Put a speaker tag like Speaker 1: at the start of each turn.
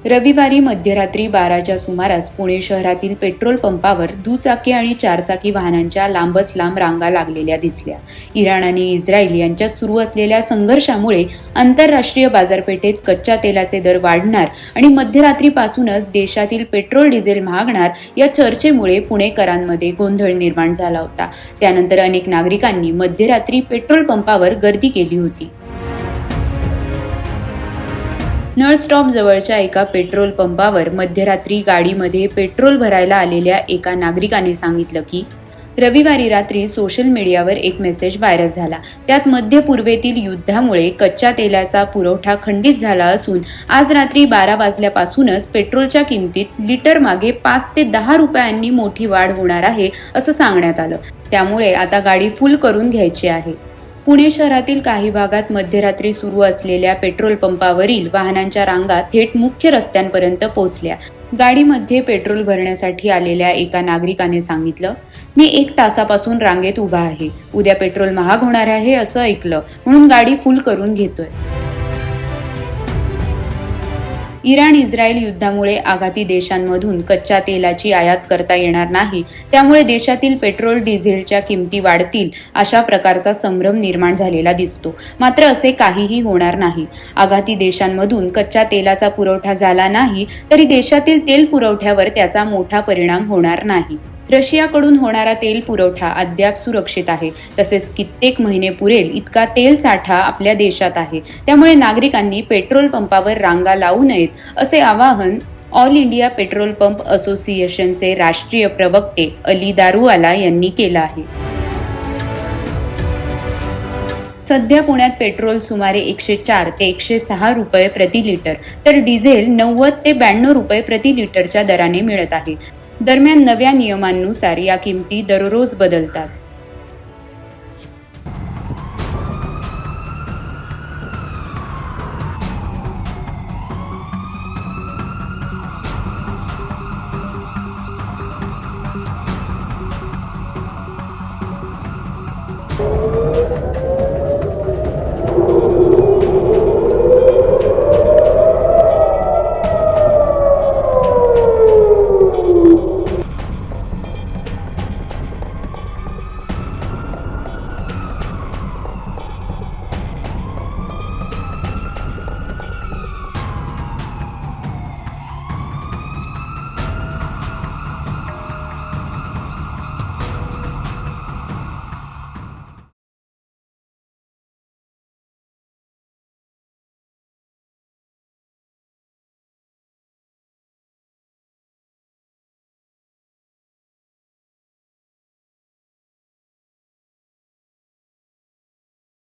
Speaker 1: रविवारी मध्यरात्री 12च्या सुमारास पुणे शहरातील पेट्रोल पंपावर दुचाकी आणि चारचाकी वाहनांच्या लांबच लांब रांगा लागलेल्या दिसल्या. इराण आणि इस्रायल यांच्यात सुरू असलेल्या संघर्षामुळे आंतरराष्ट्रीय बाजारपेठेत कच्च्या तेलाचे दर वाढणार आणि मध्यरात्रीपासूनच देशातील पेट्रोल डिझेल महागणार या चर्चेमुळे पुणेकरांमध्ये गोंधळ निर्माण झाला होता. त्यानंतर अनेक नागरिकांनी मध्यरात्री पेट्रोल पंपावर गर्दी केली होती. नळ स्टॉप जवळच्या एका पेट्रोल पंपावर मध्यरात्री गाडीमध्ये पेट्रोल भरायला आलेल्या एका नागरिकाने सांगितलं की रविवारी रात्री सोशल मीडियावर एक मेसेज व्हायरल झाला. त्यात मध्य पूर्वेतील युद्धामुळे कच्च्या तेलाचा पुरवठा खंडित झाला असून आज रात्री 12 वाजल्यापासूनच पेट्रोलच्या किमतीत लिटर मागे 5 ते 10 रुपयांनी मोठी वाढ होणार आहे असं सांगण्यात आलं. त्यामुळे आता गाडी फुल करून घ्यायची आहे. पुणे शहरातील काही भागात मध्यरात्री सुरू असलेल्या पेट्रोल पंपावरील वाहनांच्या रांगा थेट मुख्य रस्त्यांपर्यंत पोहोचल्या. गाडीमध्ये पेट्रोल भरण्यासाठी आलेल्या एका नागरिकाने सांगितलं, मी 1 तासापासून रांगेत उभा आहे. उद्या पेट्रोल महाग होणार आहे असं ऐकलं, म्हणून गाडी फुल करून घेतोय. इराण इस्रायल युद्धामुळे आघाती देशांमधून कच्च्या तेलाची आयात करता येणार नाही. त्यामुळे देशातील पेट्रोल डिझेलच्या किमती वाढतील अशा प्रकारचा संभ्रम निर्माण झालेला दिसतो. मात्र असे काहीही होणार नाही. आघाती देशांमधून कच्च्या तेलाचा पुरवठा झाला नाही तरी देशातील तेल पुरवठ्यावर त्याचा मोठा परिणाम होणार नाही. रशियाकडून होणारा तेल पुरवठा अद्याप सुरक्षित आहे. तसेच कित्येक महिने पुरेल इतका तेल साठा आपल्या देशात आहे. त्यामुळे नागरिकांनी पेट्रोल पंपावर रांगा लावू नयेत असे आवाहन ऑल इंडिया पेट्रोल पंप असोसिएशनचे राष्ट्रीय प्रवक्ते अली दारूवाला यांनी केलं आहे. सध्या पुण्यात पेट्रोल सुमारे 104 ते 106 रुपये प्रति लिटर तर डिझेल 90 ते 92 रुपये प्रति लिटरच्या दराने मिळत आहे. दरम्यान नव्या नियमांनुसार या किमती दररोज बदलतात.